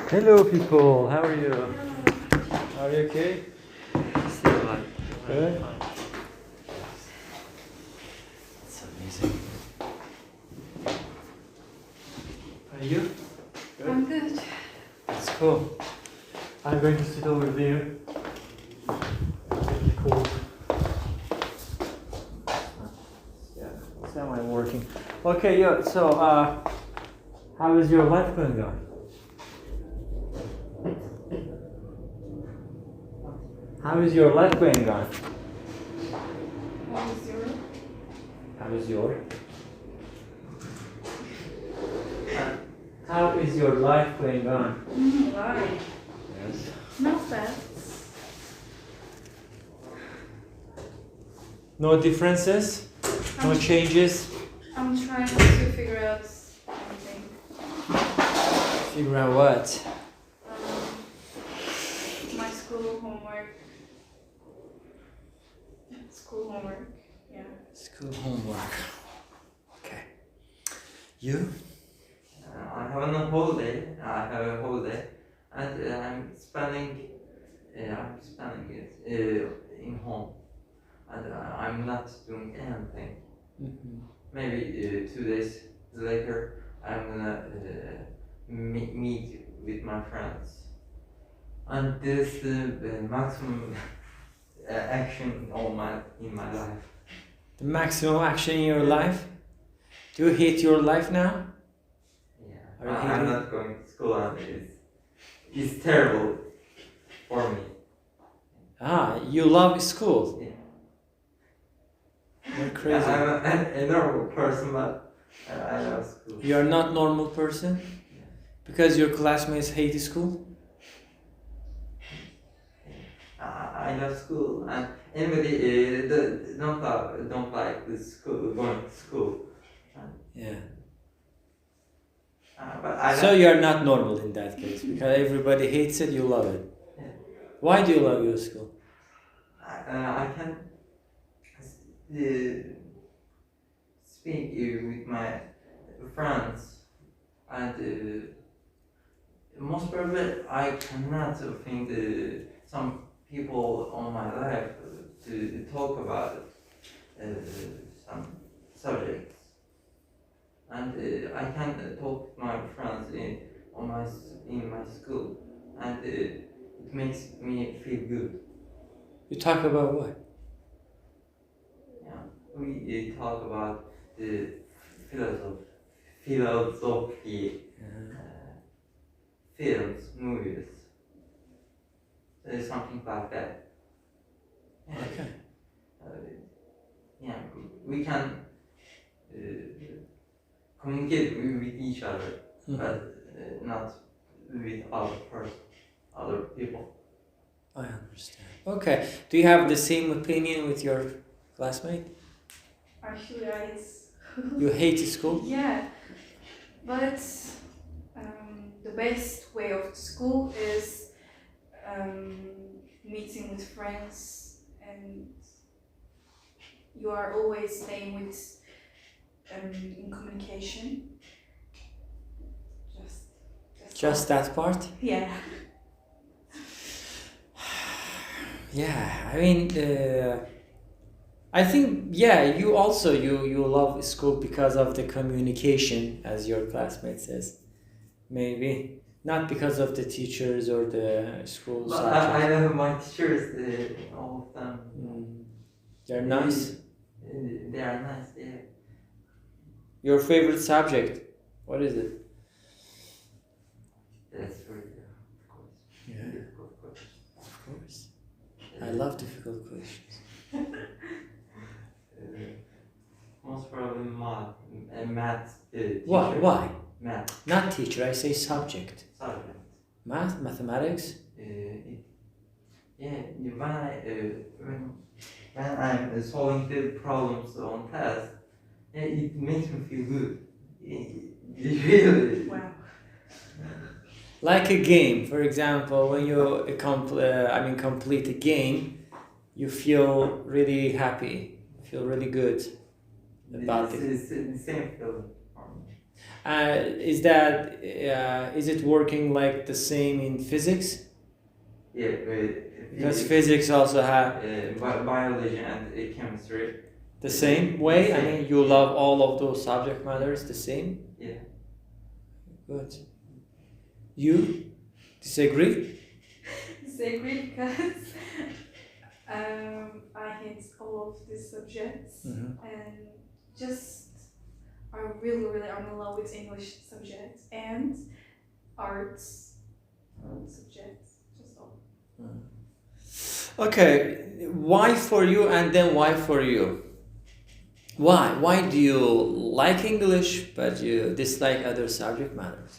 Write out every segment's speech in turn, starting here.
Hello people, how are you? Hello. Are you okay? Still alive. Good. Fine. It's amazing. Are you? Good. I'm good. It's cool. I'm going to sit over there. It's cool. Yeah, so I'm working. Okay, yeah, so how is your life going on? How is your life going on? How is your? How is your? How is your life going on? Why? Yes. Not bad. No differences? No changes? I'm trying to figure out something. Figure out what? My school homework. School homework. Yeah. School homework. Okay. You? I have a holiday. I have a holiday, and I'm spending it in home, and I'm not doing anything. Mm-hmm. Maybe 2 days later, I'm gonna meet with my friends, and this is the maximum action in my life. The maximum action in your life? Do you hate your life now? Yeah, Are you I'm hating- not going to school, and it's terrible for me. Ah, you love school. Yeah. You're crazy. I'm a normal person, but I love school. You're not normal person? Because your classmates hate school? I love school, and anybody don't like the school, going to school. Yeah. But I So love, you're not normal in that case, because everybody hates it, you love it. Yeah. Why do you love your school? I can speak with my friends, and most probably I cannot find some people on my life to talk about some subjects, and I can talk with my friends in my school, and it makes me feel good. You talk about what? Yeah, we talk about the philosophy, films, movies, something like that. Okay. Yeah, we can communicate with each other, Mhm. but not with other people. I understand. Okay. Do you have the same opinion with your classmate? Actually, You hate school? yeah, but the best way of school is meeting with friends, and you are always staying with in communication. Just that part? Yeah. Yeah, I mean, I think, yeah, you also, you love school because of the communication, as your classmate says. Maybe. Not because of the teachers or the school But subjects. I know my teachers, all of them. They're nice. They are nice. Yeah. Your favorite subject? What is it? That's very of course. Yeah. Difficult question. Of course. I love difficult questions. Most probably math teacher. Why? Math Not teacher, I say subject. subject. Math, mathematics? Yeah, when I'm solving the problems on test, it makes me feel good. It really. Wow. Like a game, for example, when you complete a game, you feel really happy, feel really good about it. It's the same feeling for me. Is it working like the same in physics? Yeah, Because physics also have biology and chemistry. the same way. I Same. mean, you love all of those subject matters the same. Yeah. Good. You disagree? Disagree because I hate all of these subjects Mhm. and just I really I'm in love with English subjects and arts subjects. Just all. Okay, why for you and then why for you? Why? Why do you like English but you dislike other subject matters?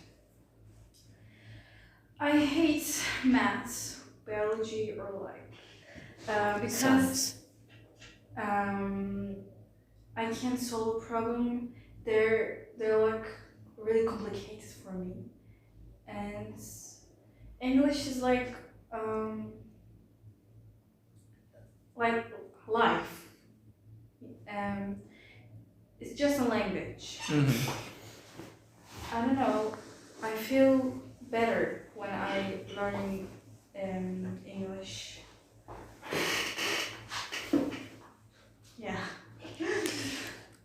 I hate maths, biology, or like because Science. I can't solve a problem. They're like really complicated for me, and English is like life. It's just a language. Mhm. I don't know. I feel better when I learn English. Yeah.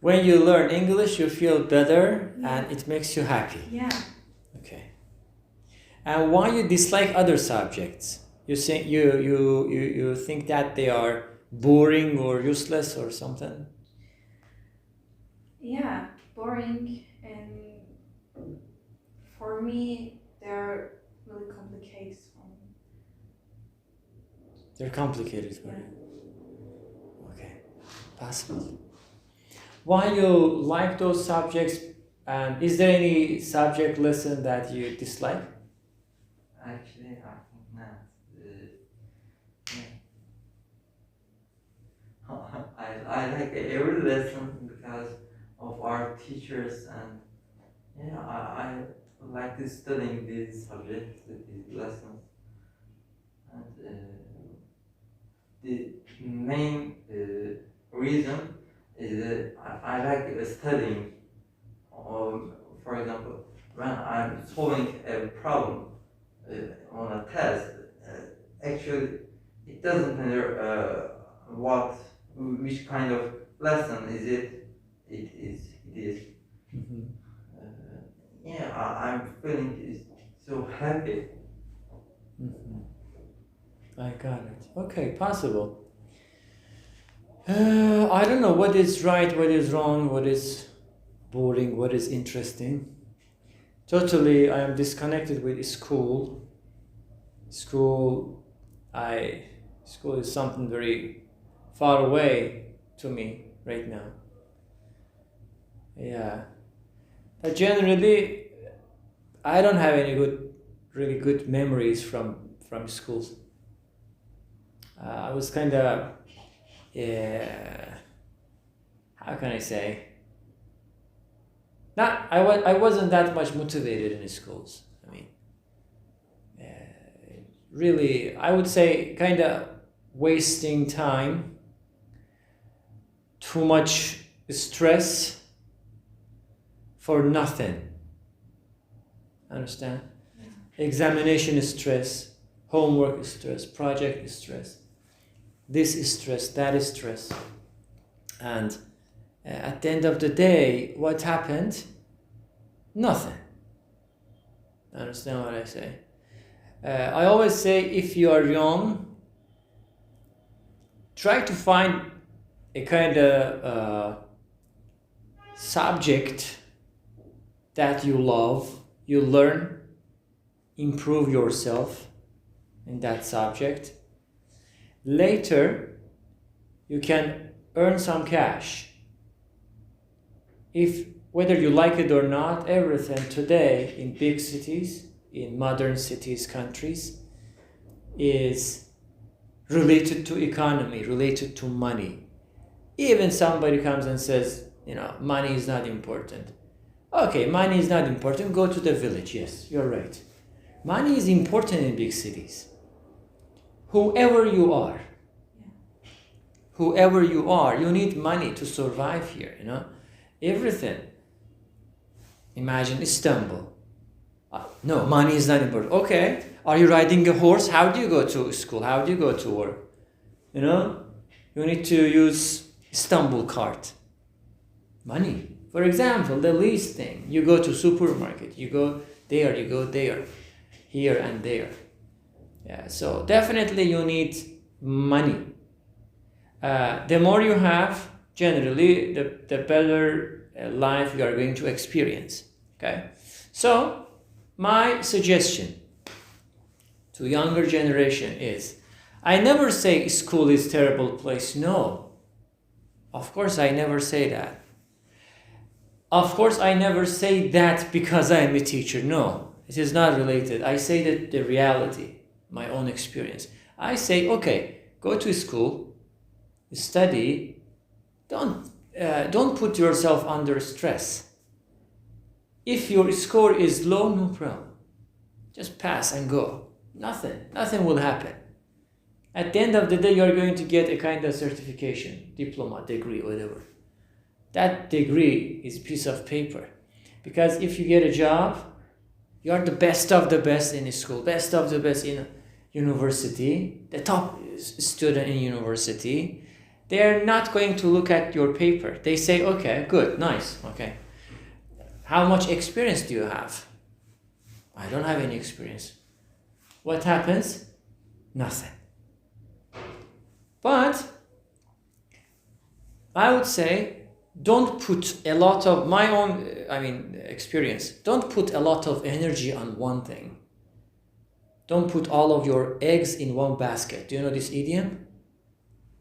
When you learn English, you feel better and it makes you happy. Yeah. Okay. And why you dislike other subjects? You think you think that they are boring or useless or something? Yeah. Boring, and for me, they're really complicated for me. They're complicated for Yeah. you. Okay. Possible. Why you like those subjects? And is there any subject lesson that you dislike? Actually, I think not. I like every lesson because of our teachers, and yeah, I like to studying these subjects, these lessons, and the main reason is that I like studying. For example, when I'm solving a problem on a test, actually it doesn't matter which kind of lesson is it. It is. Uh, yeah, I'm feeling so happy. I got it. Okay, possible. I don't know what is right, what is wrong, what is boring, what is interesting. Totally, I am disconnected with school. School, school is something very far away to me right now. Yeah, but generally, I don't have any really good memories from schools. I was kind of, yeah, how can I say? I wasn't that much motivated in schools. I mean, really, I would say kind of wasting time, too much stress for nothing. Understand? Examination is stress, homework is stress, project is stress. This is stress, that is stress. And at the end of the day, what happened? Nothing. Understand what I say? I always say if you are young, try to find a kind of subject that you love, you learn, improve yourself in that subject. Later, you can earn some cash. If whether you like it or not, everything today in big cities, in modern cities, countries, is related to economy, related to money. Even somebody comes and says, money is not important. Okay, money is not important, go to the village. Yes, you're right. Money is important in big cities. Whoever you are, you need money to survive here, everything. Imagine Istanbul. No, money is not important. Okay, are you riding a horse? How do you go to school? How do you go to work? You know, you need to use Istanbul card. Money. For example, the least thing. You go to supermarket. You go there. You go there. Here and there. Yeah. So definitely you need money. The more you have, generally, the better life you are going to experience. Okay. So my suggestion to younger generation is, I never say school is terrible place. No. Of course I never say that. Of course I never say that because I am a teacher. No. It is not related. I say that the reality, my own experience. I say, okay, go to school, study, don't put yourself under stress. If your score is low, no problem. Just pass and go. Nothing will happen. At the end of the day, you're going to get a kind of certification, diploma, degree, whatever. That degree is a piece of paper. Because if you get a job, you're the best of the best in school, best of the best in university, the top student in university. They're not going to look at your paper. They say, okay, good, nice, okay. How much experience do you have? I don't have any experience. What happens? Nothing. But I would say, don't put a lot of my own, experience. Don't put a lot of energy on one thing. Don't put all of your eggs in one basket. Do you know this idiom?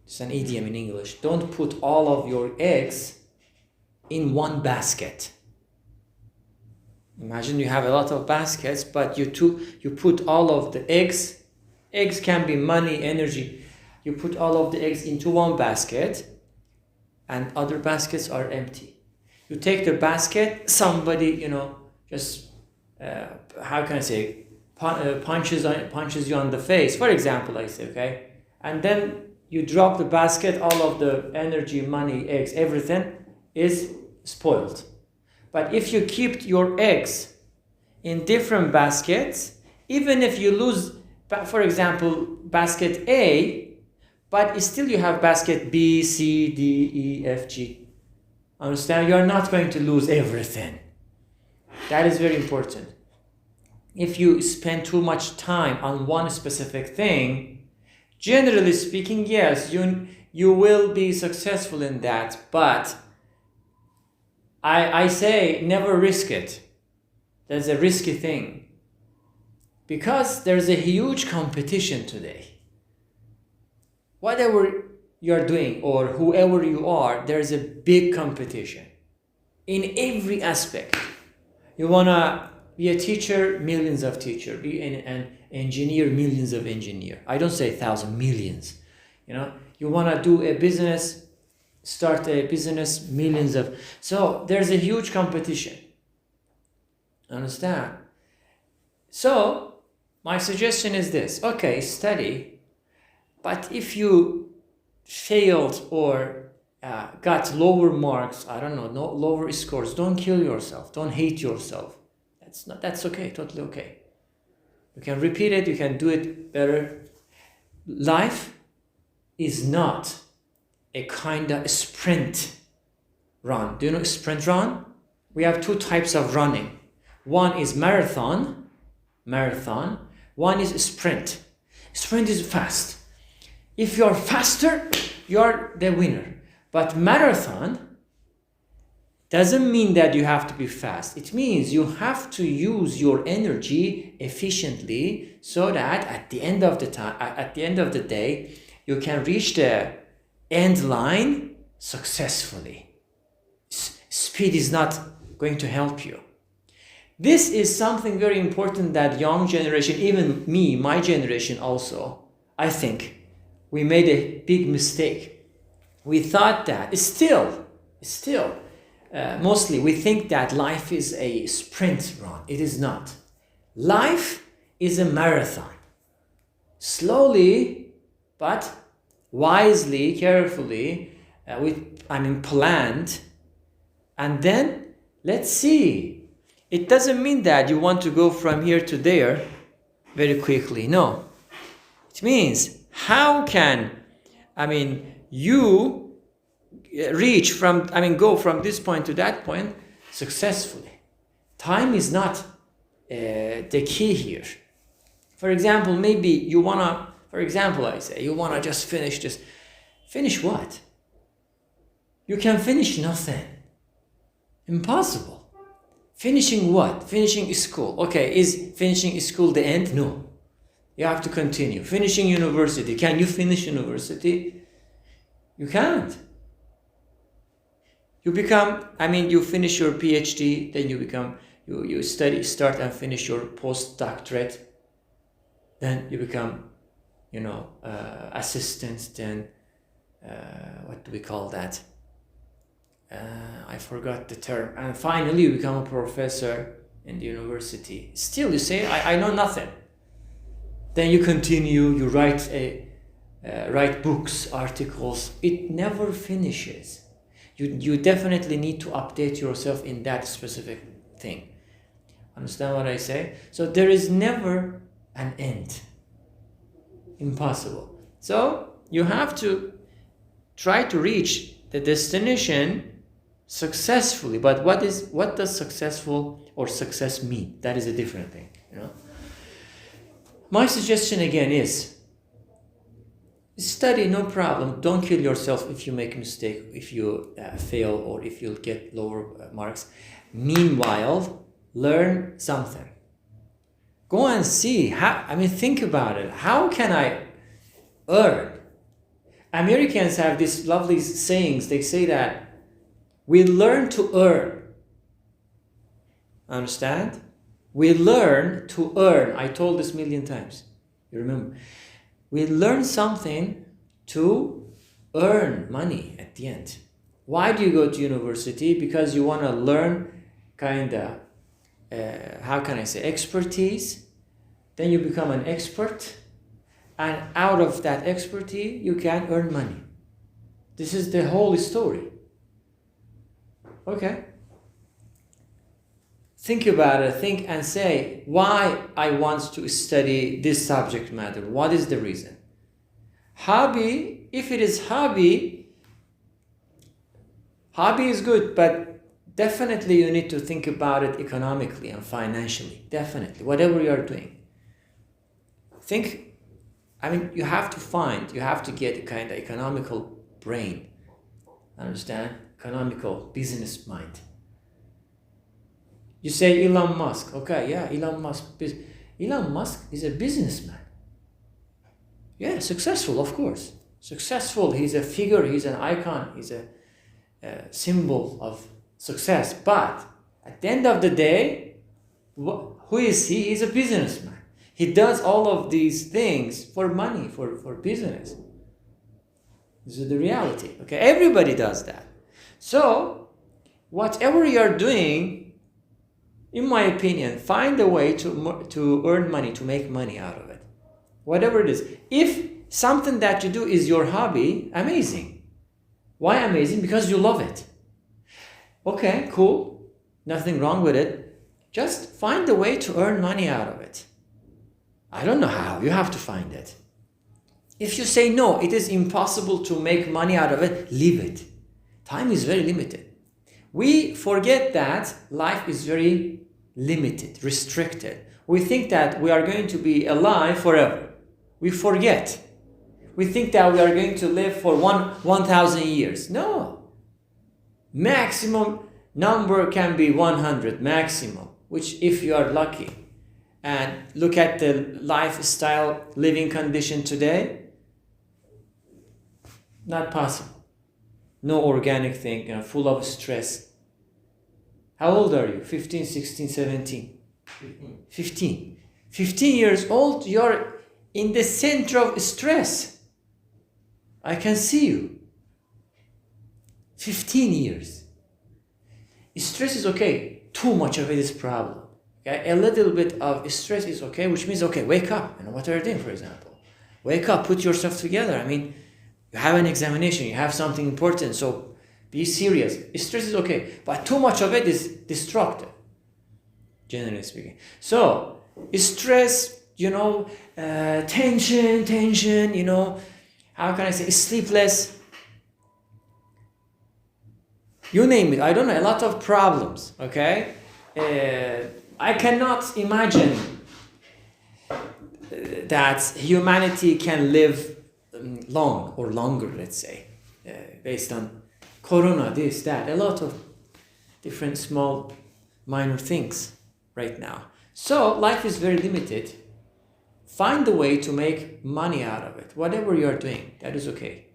It's an idiom in English. Don't put all of your eggs in one basket. Imagine you have a lot of baskets, but you put all of the eggs. Eggs can be money, energy. You put all of the eggs into one basket, and other baskets are empty. You take the basket, somebody, just, how can I say, punches you on the face, for example, I say, okay? And then you drop the basket, all of the energy, money, eggs, everything is spoiled. But if you keep your eggs in different baskets, even if you lose, for example, basket A, but still you have basket B, C, D, E, F, G. Understand? You are not going to lose everything. That is very important. If you spend too much time on one specific thing, generally speaking, yes, you will be successful in that, but I say never risk it. That's a risky thing. Because there's a huge competition today. Whatever you're doing or whoever you are, there's a big competition in every aspect. You want to be a teacher, millions of teachers. Be an engineer, millions of engineers. I don't say 1,000, millions. You want to do a business, start a business, millions of. So there's a huge competition. Understand? So my suggestion is this. Okay, study. But if you failed or got lower marks, no lower scores, don't kill yourself. Don't hate yourself. That's okay, totally okay. You can repeat it, you can do it better. Life is not a kind of sprint run. Do you know sprint run? We have two types of running. One is marathon. One is sprint. Sprint is fast. If you're faster, you're the winner. But marathon doesn't mean that you have to be fast. It means you have to use your energy efficiently so that at the end of the day, you can reach the end line successfully. Speed is not going to help you. This is something very important that young generation, even me, my generation also, I think, we made a big mistake. We thought that, mostly we think that life is a sprint run. It is not. Life is a marathon. Slowly, but wisely, carefully, planned. And then, let's see. it doesn't mean that you want to go from here to there very quickly. No. It means how can, you go from this point to that point successfully. Time is not the key here. For example, maybe you wanna just finish this. Finish what? You can finish nothing. Impossible. Finishing what? Finishing school. Okay, is finishing school the end? No. You have to continue. Finishing university. Can you finish university? You can't. You finish your PhD, then you start and finish your postdoctorate. Then you become, assistant, then, what do we call that? I forgot the term. And finally you become a professor in the university. Still you say, I know nothing. Then you continue, you write books, articles. It never finishes. You definitely need to update yourself in that specific thing. Understand what I say? So there is never an end. Impossible. So you have to try to reach the destination successfully. But what does successful or success mean? That is a different thing. My suggestion again is study, no problem. Don't kill yourself if you make a mistake, if you fail, or if you get lower marks. Meanwhile, learn something. Go and see think about it. How can I earn? Americans have these lovely sayings. They say that we learn to earn. Understand? We learn to earn. I told this 1,000,000 times. You remember? We learn something to earn money at the end. Why do you go to university? Because you want to learn expertise. Then you become an expert. And out of that expertise, you can earn money. This is the whole story. Okay? Think about it. Think and say, why I want to study this subject matter. What is the reason? Hobby, if it is hobby is good, but definitely you need to think about it economically and financially. Definitely. Whatever you are doing. You have to get a kind of economical brain. Understand? Economical business mind. You say Elon Musk. Okay, yeah, Elon Musk. Elon Musk is a businessman. Yeah, successful, of course. Successful. He's a figure. He's an icon. He's a symbol of success. But at the end of the day, who is he? He's a businessman. He does all of these things for money, for business. This is the reality. Okay, everybody does that. So, whatever you're doing, in my opinion, find a way to earn money, to make money out of it. Whatever it is. If something that you do is your hobby, amazing. Why amazing? Because you love it. Okay, cool. Nothing wrong with it. Just find a way to earn money out of it. I don't know how. You have to find it. If you say no, it is impossible to make money out of it, leave it. Time is very limited. We forget that life is very limited, restricted. We think that we are going to be alive forever. We forget. We think that we are going to live for 1,000 years. No. Maximum number can be 100, maximum, which if you are lucky. And look at the lifestyle, living condition today. Not possible. No organic thing, full of stress. How old are you? 15, 16, 17? 15. 15 years old, you're in the center of stress. I can see you. 15 years. Stress is okay. Too much of it is problem. Okay? A little bit of stress is okay, which means, okay, wake up. What are you doing, for example? Wake up, put yourself together. You have an examination, you have something important, so be serious. Stress is okay, but too much of it is destructive. generally speaking. So stress, tension, how can I say, sleepless, you name it, I don't know, a lot of problems, okay? I cannot imagine that humanity can live long or longer, let's say, based on corona, this, that, a lot of different small, minor things right now. So life is very limited. Find a way to make money out of it. Whatever you're doing, that is okay.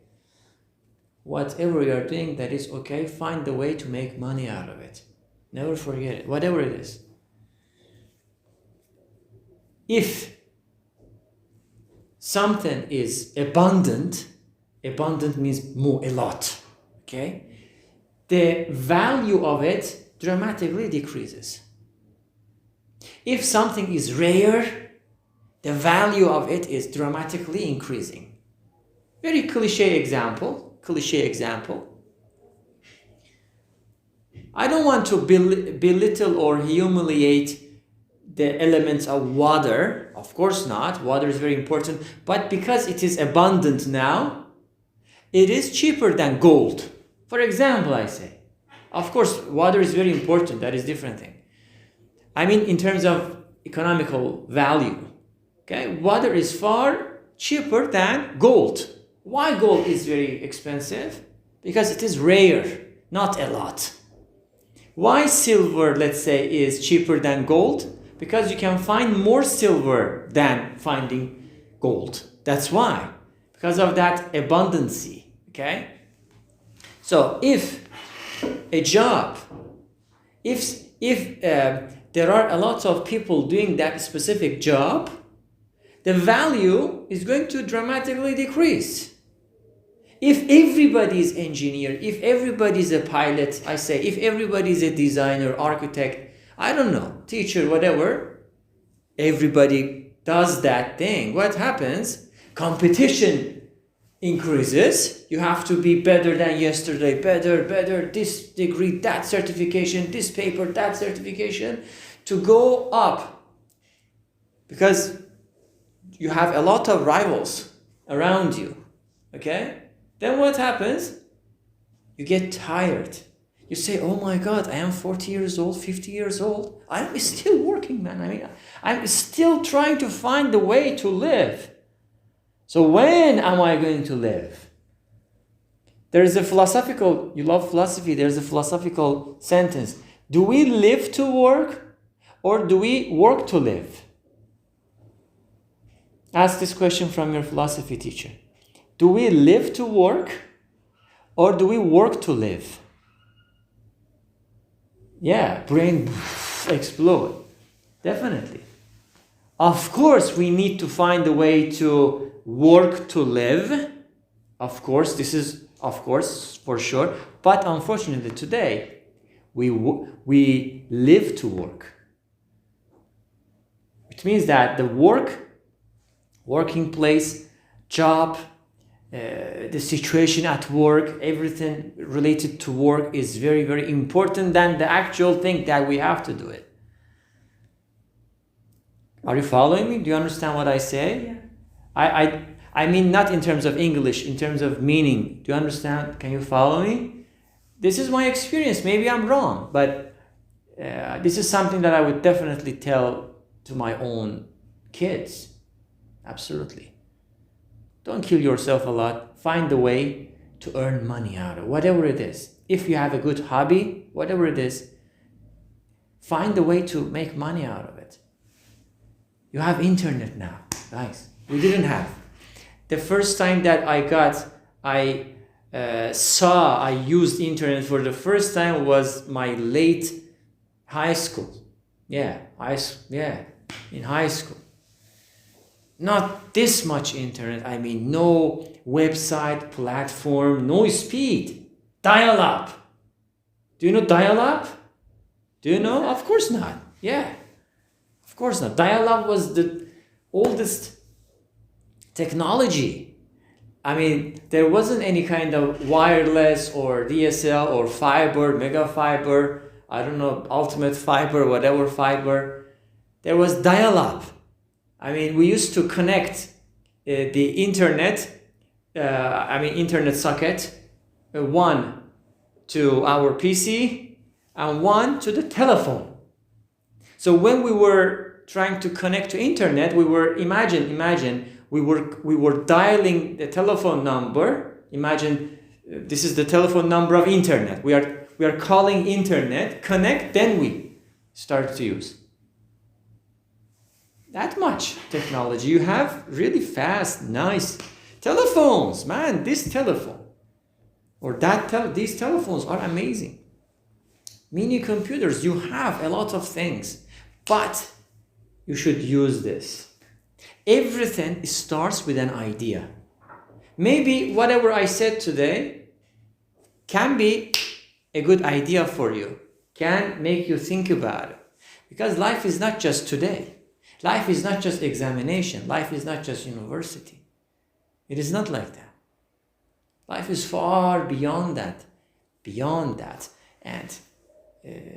Whatever you're doing, that is okay. Find a way to make money out of it. Never forget it, whatever it is. If something is abundant means more, a lot, okay? The value of it dramatically decreases. If something is rare, the value of it is dramatically increasing. Very cliche example. I don't want to belittle or humiliate the elements of water. Of course not. Water is very important. But because it is abundant now, it is cheaper than gold. For example, I say. Of course, water is very important. That is a different thing. I mean, in terms of economical value. Okay, water is far cheaper than gold. Why gold is very expensive? Because it is rare, not a lot. Why silver, let's say, is cheaper than gold? Because you can find more silver than finding gold. That's why. Because of that abundancy. Okay? So if a job, if there are a lot of people doing that specific job, the value is going to dramatically decrease. If everybody is engineer, if everybody is a pilot, I say, if everybody is a designer, architect, I don't know, teacher, whatever, everybody does that thing. What happens? Competition increases. You have to be better than yesterday, better, this degree, that certification, this paper, that certification, to go up. Because you have a lot of rivals around you, okay? Then what happens? You get tired. You say, oh my God, I am 40 years old, 50 years old. I'm still working, man. I mean, I'm still trying to find the way to live. So when am I going to live? There is a philosophical, you love philosophy, there's a philosophical sentence. Do we live to work or do we work to live? Ask this question from your philosophy teacher. Do we live to work or do we work to live? Yeah, brain explode. Definitely. Of course, we need to find a way to work to live. Of course, this is, of course, for sure. But unfortunately, today, we live to work. Which means that the working place, job, the situation at work, everything related to work is very, very important than the actual thing that we have to do it. Are you following me? Do you understand what I say? Yeah. I mean not in terms of English, in terms of meaning. Do you understand? Can you follow me? This is my experience. Maybe I'm wrong, but this is something that I would definitely tell to my own kids. Absolutely. Don't kill yourself a lot. Find a way to earn money out of it, whatever it is. If you have a good hobby, whatever it is, find a way to make money out of it. You have internet now, guys. We didn't have. The first time that I used internet for the first time was my late high school. In high school. Not this much internet, I mean no website, platform, no speed. Dial-up. Do you know dial-up? Do you know? Of course not. Yeah. Of course not. Dial-up was the oldest technology. I mean, there wasn't any kind of wireless or DSL or fiber, mega fiber. I don't know, ultimate fiber, whatever fiber. There was dial-up. I mean, we used to connect the internet, internet socket, one to our PC and one to the telephone. So when we were trying to connect to internet, we were imagine we were dialing the telephone number. Imagine this is the telephone number of internet. We are calling internet, connect, then we start to use. That much technology. You have really fast, nice telephones, man. This telephone or these telephones are amazing. Mini computers, you have a lot of things, but you should use this. Everything starts with an idea. Maybe whatever I said today can be a good idea for you, can make you think about it. Because life is not just today. Life is not just examination. Life is not just university. It is not like that. Life is far beyond that. And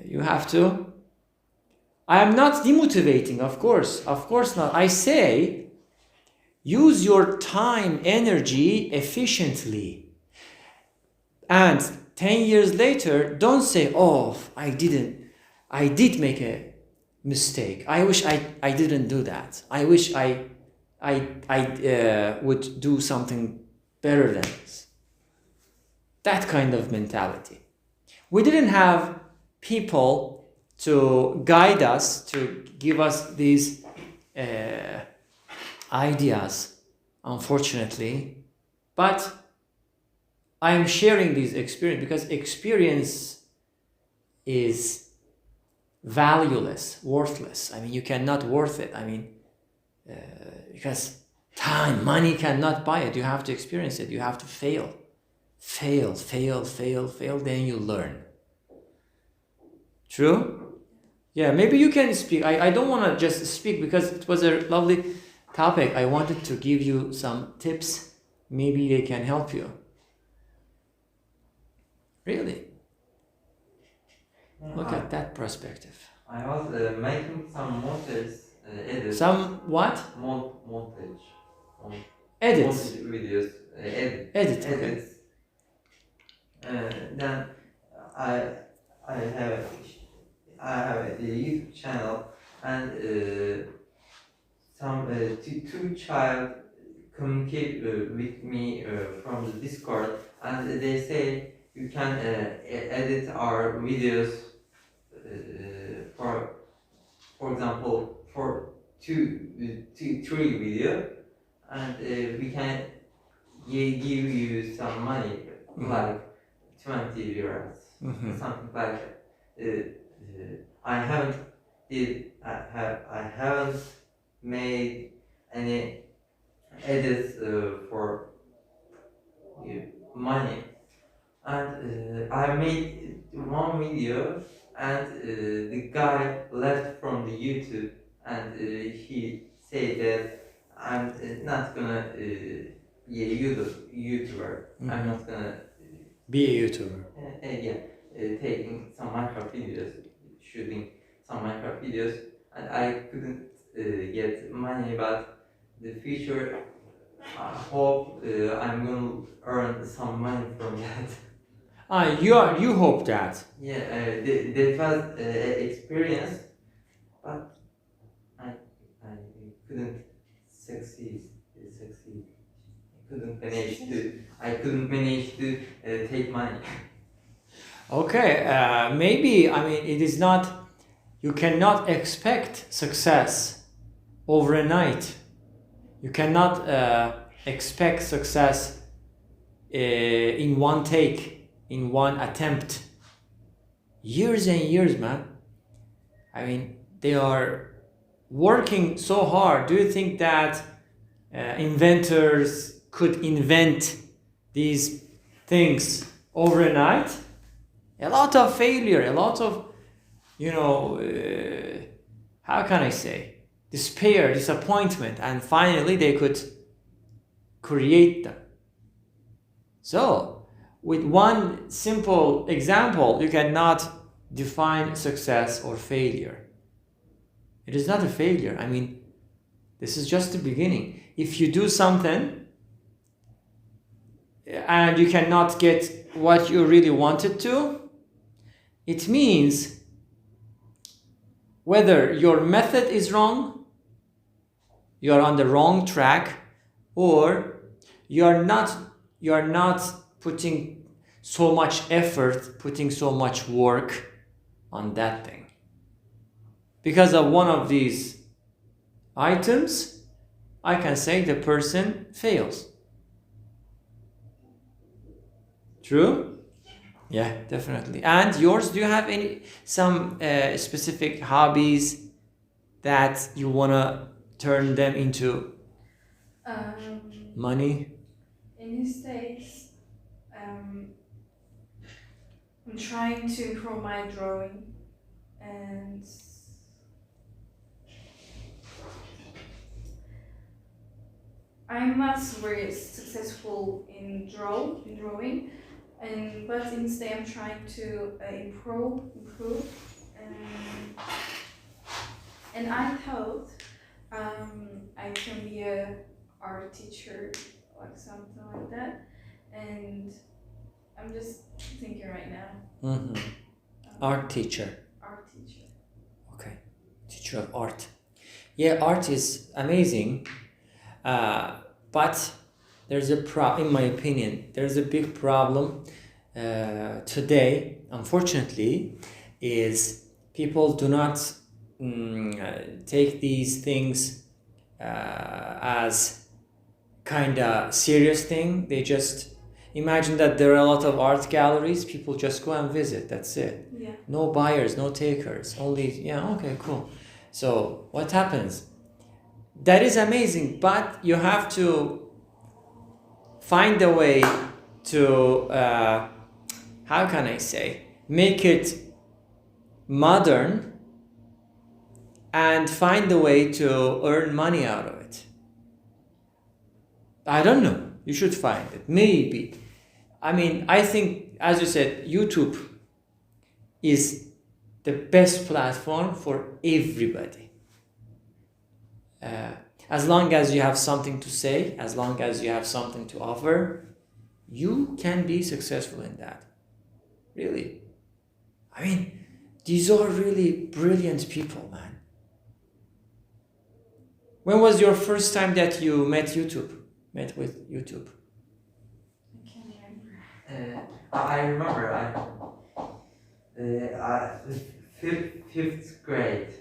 you have to. I am not demotivating, of course not. I say, use your time, energy efficiently. And 10 years later, don't say, oh, I did make a mistake. I wish I didn't do that. I wish I would do something better than this. That kind of mentality. We didn't have people to guide us, to give us these ideas, unfortunately. But I am sharing these experience because experience is valueless, worthless. I mean, you cannot worth it. I mean, because time, money cannot buy it. You have to experience it. You have to fail, then you learn. True? Yeah, maybe you can speak. I don't want to just speak because it was a lovely topic. I wanted to give you some tips. Maybe they can help you. Really? Look at that perspective. I was making some edits. Some what? Montage. Edits. Montage videos. Okay. Edits. Then I have a YouTube channel and some two child communicate with me from the Discord, and they say you can edit our videos for example for three video, and we can give you some money, like 20 liras, something like that. I haven't made any edits for money, and I made one video, and the guy left from the YouTube, and he said that I'm not gonna be a YouTuber. I'm not gonna be a YouTuber. Taking some Minecraft videos, shooting some Minecraft videos, and I couldn't get money, but the future, I hope I'm gonna earn some money from that. You hope that. Yeah, that was experience, but I couldn't succeed. I couldn't manage to take money. Okay, maybe, I mean, it is not, you cannot expect success overnight. You cannot expect success in one take, in one attempt. Years and years, man. I mean, they are working so hard. Do you think that inventors could invent these things overnight? A lot of failure, a lot of, how can I say, despair, disappointment, and finally they could create them. So, with one simple example, you cannot define success or failure. It is not a failure. I mean, this is just the beginning. If you do something and you cannot get what you really wanted to, it means whether your method is wrong, you are on the wrong track, or you are not putting so much effort, putting so much work on that thing. Because of one of these items, I can say the person fails. True? Yeah, definitely. And yours, do you have some specific hobbies that you wanna turn them into money? In these days, I'm trying to improve my drawing, and I'm not very successful in drawing, but instead I'm trying to improve, and I thought I can be a art teacher, like something like that, and I'm just thinking right now. Art teacher. Art teacher. Okay, teacher of art. Yeah, art is amazing, but there's in my opinion, there's a big problem today, unfortunately, is people do not take these things as kind of serious thing. They just imagine that there are a lot of art galleries, people just go and visit, that's it. Yeah. No buyers, no takers, only, yeah, okay, cool. So what happens? That is amazing, but you have to find a way to, how can I say, make it modern and find a way to earn money out of it. I don't know. You should find it. Maybe. I mean, I think, as you said, YouTube is the best platform for everybody. As long as you have something to say, as long as you have something to offer, you can be successful in that. Really. I mean, these are really brilliant people, man. When was your first time that you met with YouTube? I can't remember. I remember fifth grade.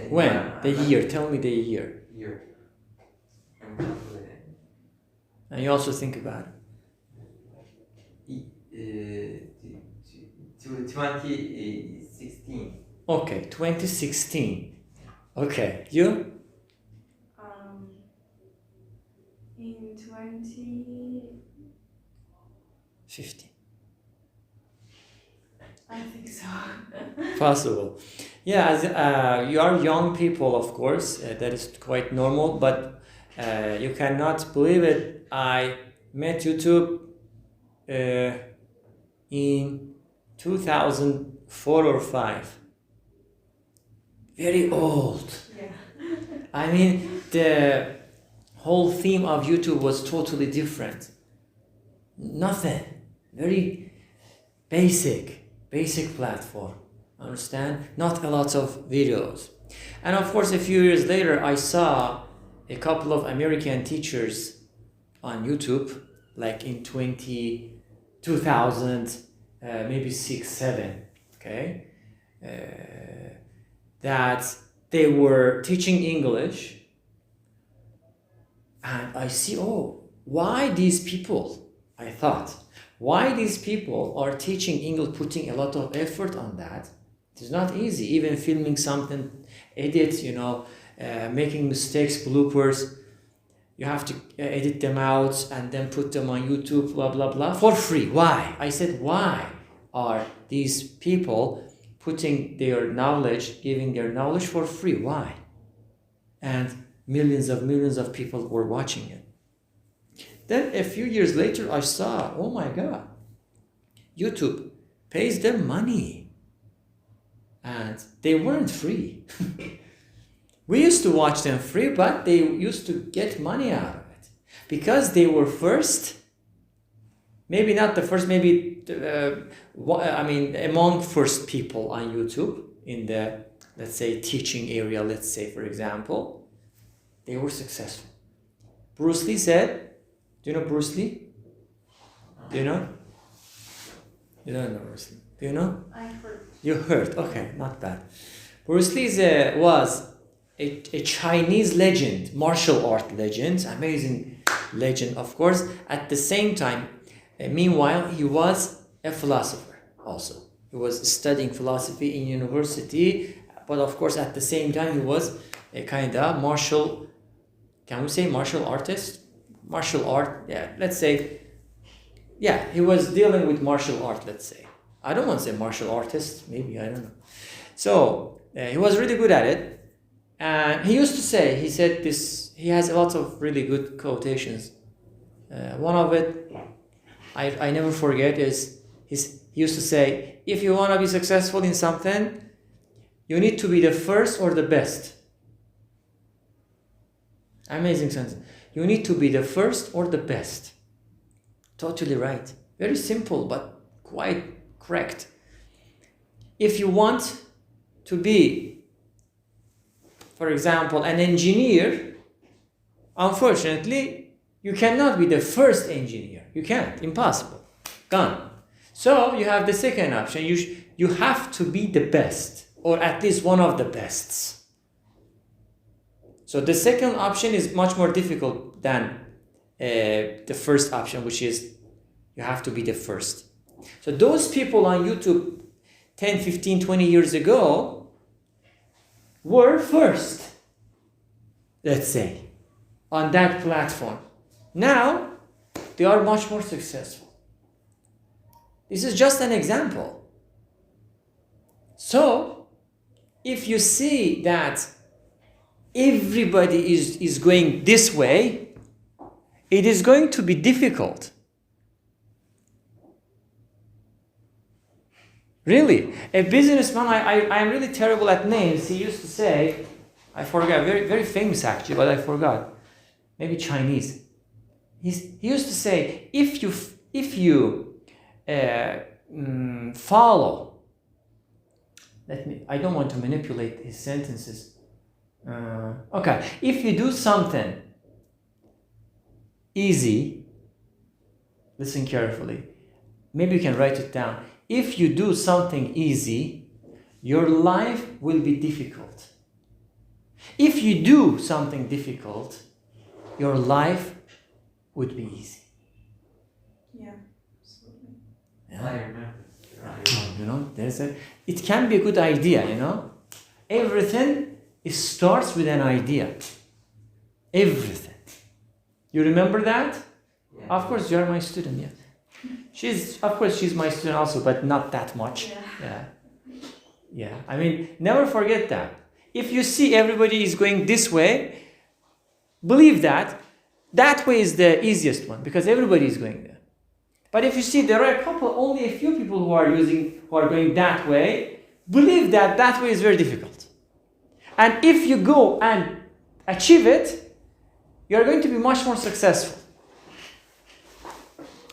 When? The year. Tell me the year. Year. And you also think about it. 2016. Okay, 2016. Okay, you? In 2015. 15. I think so. Possible. Yeah, as you are young people, of course, that is quite normal, but you cannot believe it. I met YouTube in 2004 or 5. Very old. Yeah. I mean, the whole theme of YouTube was totally different. Nothing. Very basic platform. Understand? Not a lot of videos. And of course, a few years later, I saw a couple of American teachers on YouTube, like in 2000, maybe 6, 7, okay? That they were teaching English, and I see, why these people, I thought, why these people are teaching English, putting a lot of effort on that. It's not easy, even filming something, edit, making mistakes, bloopers, you have to edit them out and then put them on YouTube, blah, blah, blah, for free. Why? I said, why are these people putting their knowledge, giving their knowledge for free? Why? And millions of people were watching it. Then a few years later, I saw, oh my God, YouTube pays them money. and they weren't free. We used to watch them free, but they used to get money out of it because they were first. Maybe not the first, maybe among first people on YouTube in the, let's say, teaching area. Let's say, for example, they were successful. Bruce Lee said, "Do you know Bruce Lee? Do you know? You don't know Bruce Lee. Do you know? I heard. You heard. Okay, not bad. Bruce Lee was a Chinese legend, martial art legend, amazing legend, of course. At the same time, meanwhile, he was a philosopher also. He was studying philosophy in university, but of course, at the same time, he was a kind of martial, can we say martial artist? Martial art, yeah, let's say, yeah, he was dealing with martial art, let's say. I don't want to say martial artist, maybe, I don't know. So, he was really good at it. And he used to say, he said this, he has a lot of really good quotations. One of it, I never forget, is he used to say, if you want to be successful in something, you need to be the first or the best. Amazing sentence. You need to be the first or the best. Totally right. Very simple, but quite correct. If you want to be, for example, an engineer, unfortunately, you cannot be the first engineer. You can't. Impossible. Gone. So you have the second option. You have to be the best, or at least one of the bests. So the second option is much more difficult than the first option, which is you have to be the first. So those people on YouTube 10, 15, 20 years ago were first, let's say, on that platform. Now, they are much more successful. This is just an example. So, if you see that everybody is going this way, it is going to be difficult. Really, a businessman, I'm really terrible at names. He used to say, I forgot, very, very famous actually, but I forgot. Maybe Chinese. He used to say, if you follow, I don't want to manipulate his sentences. Okay, if you do something easy, listen carefully. Maybe you can write it down. If you do something easy, your life will be difficult. If you do something difficult, your life would be easy. Yeah, absolutely. I remember. It can be a good idea, Everything starts with an idea. Everything. You remember that? Yeah. Of course, you are my student, yes. She's my student also, but not that much. Yeah. I mean, never forget that. If you see everybody is going this way, believe that way is the easiest one because everybody is going there. But if you see there are only a few people who are going that way, believe that way is very difficult. And if you go and achieve it, you are going to be much more successful.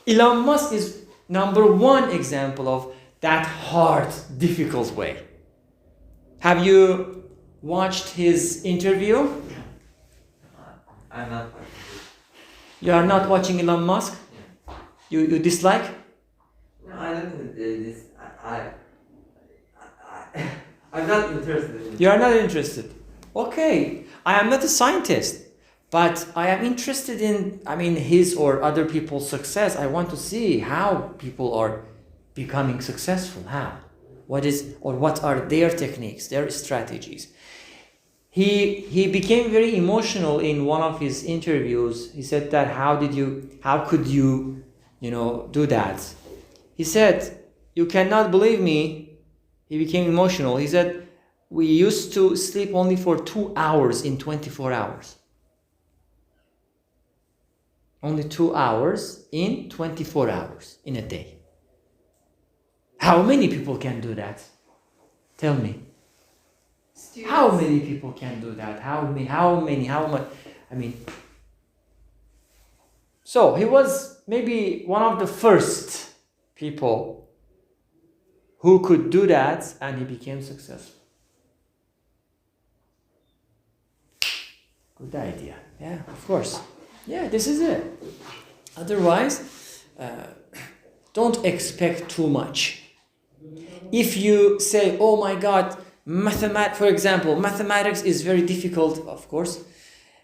Elon Musk is number one example of that hard, difficult way. Have you watched his interview? I'm not watching You are not watching Elon Musk? Yeah. You dislike? No, I don't do this. I'm not interested in it. You are not interested. Okay, I am not a scientist, but I am interested in, his or other people's success. I want to see how people are becoming successful. How? What are their techniques, their strategies? He became very emotional in one of his interviews. He said that how could you do that? He said, you cannot believe me. He became emotional. He said, we used to sleep only for 2 hours in 24 hours. Only 2 hours in 24 hours in a day. How many people can do that? Tell me. Students. How many people can do that? How much? I mean, so he was maybe one of the first people who could do that, and he became successful. Good idea. Yeah, of course. Yeah, this is it. Otherwise, don't expect too much. If you say, oh my God, for example, mathematics is very difficult, of course,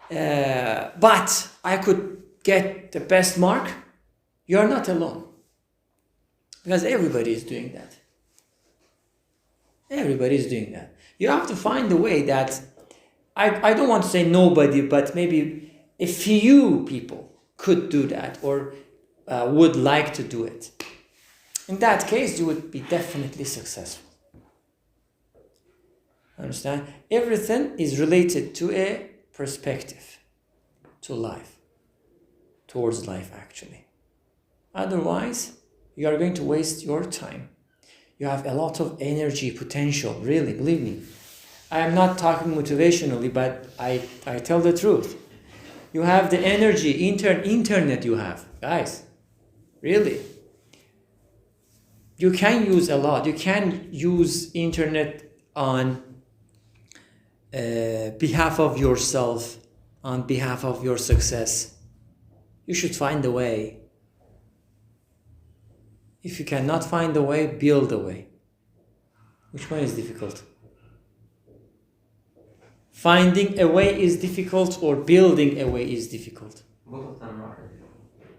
but I could get the best mark, you're not alone. Because everybody is doing that. Everybody is doing that. You have to find a way that, I don't want to say nobody, but maybe a few people could do that or would like to do it. In that case, you would be definitely successful. Understand? Everything is related to a perspective, to life, towards life actually. Otherwise, you are going to waste your time. You have a lot of energy, potential, really, believe me. I am not talking motivationally, but I tell the truth. You have the energy, internet you have, guys, really. You can use a lot. You can use internet on behalf of yourself, on behalf of your success. You should find a way. If you cannot find a way, build a way. Which one is difficult? Finding a way is difficult or building a way is difficult? Both of them are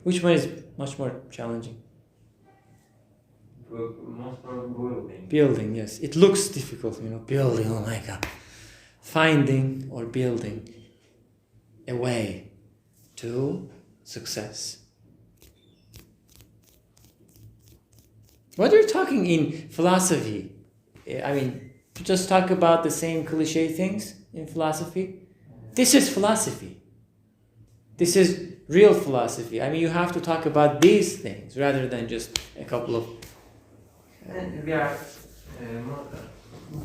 Which one is much more challenging? most are building. Building, yes. It looks difficult, building, oh my God. Finding or building a way to success. What are you talking in philosophy? I mean, to just talk about the same cliche things in philosophy? This is philosophy. This is real philosophy. I mean, you have to talk about these things rather than just a couple of... And we are,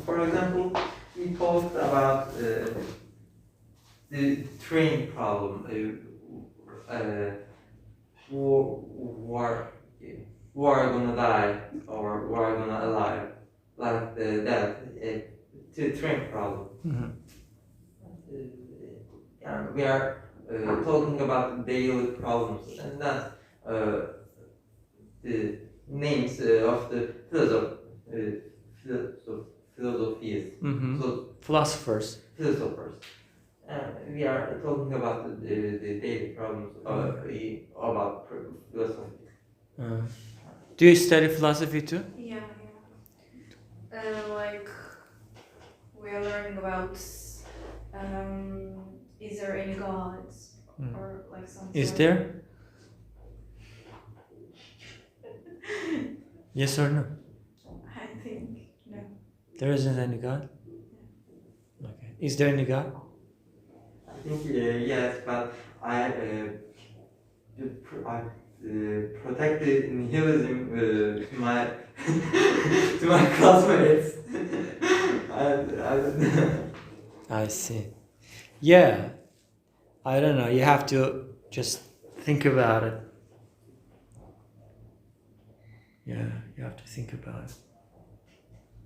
for example, we talked about the train problem. Who are gonna die or who are gonna alive, like that. The train problem. Mm-hmm. We are talking about daily problems, and that's the names of the philosophies. Mm-hmm. So, Philosophers. philosophers. We are talking about the daily problems about philosophy. Do you study philosophy too? Yeah. Like we are learning about is there any gods or like something. Is there? Yes or no? I think no. There isn't any God? Okay. Is there any God? I think yes, but I protected nihilism to my to my classmates. I see. Yeah. I don't know. You have to just think about it. Yeah, you have to think about it.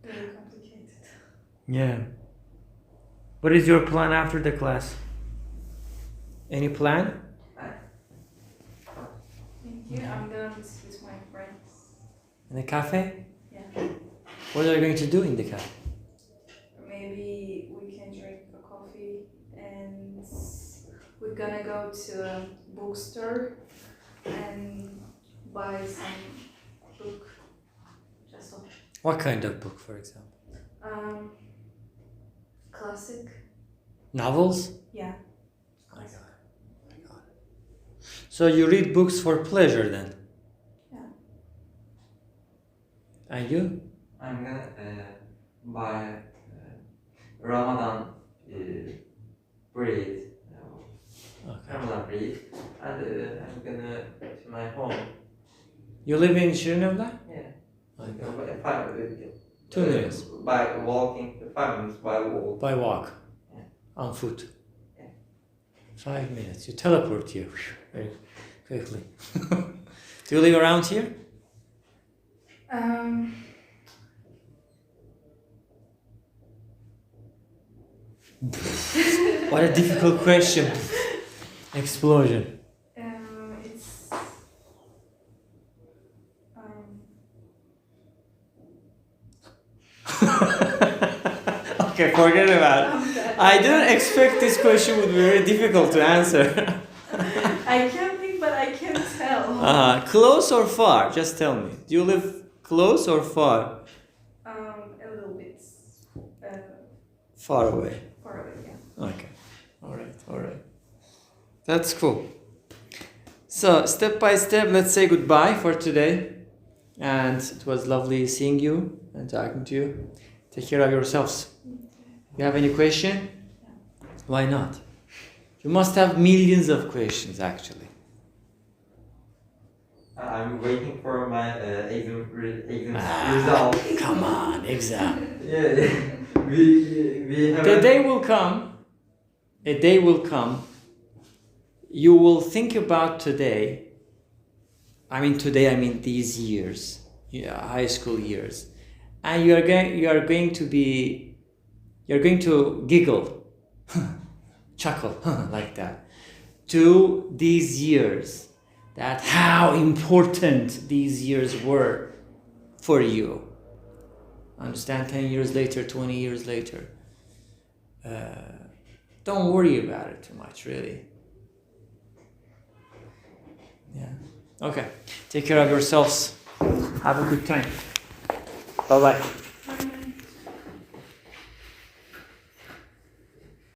Very complicated. Yeah. What is your plan after the class? Any plan? Thank you. I'm going with my friends. In a cafe? Yeah. What are you going to do in the cafe? Maybe we can drink a coffee and we're gonna go to a bookstore and buy some book. Just one. What kind of book, for example? Classic. Novels? Yeah. My God. So you read books for pleasure then? Yeah. And you? I'm gonna buy Ramadan bread. Okay. Ramadan bread, and I'm gonna to my home. You live in Şirinevler? Yeah. Okay. 2 minutes. By walking, 5 minutes by walk. By walk. Yeah. On foot. Yeah. 5 minutes. You teleport here very quickly. Do you live around here? What a difficult question. Explosion. It's Okay, forget about it. I didn't expect this question would be very difficult to answer. I can't think, but I can't tell. Close or far? Just tell me. Do you live close or far? A little bit Far away. far away, yeah. Okay. All right. That's cool. So, step by step, let's say goodbye for today. And it was lovely seeing you and talking to you. Take care of yourselves. You have any question? Why not? You must have millions of questions, actually. I'm waiting for my exam result. Come on, exam. Yeah, we have The day will come. A day will come. You will think about today. I mean these years, high school years, and you are going to giggle, chuckle like that to these years. That how important these years were for you. Understand? 10 years later, 20 years later. Don't worry about it too much, really. Yeah. Okay. Take care of yourselves. Have a good time. Bye-bye.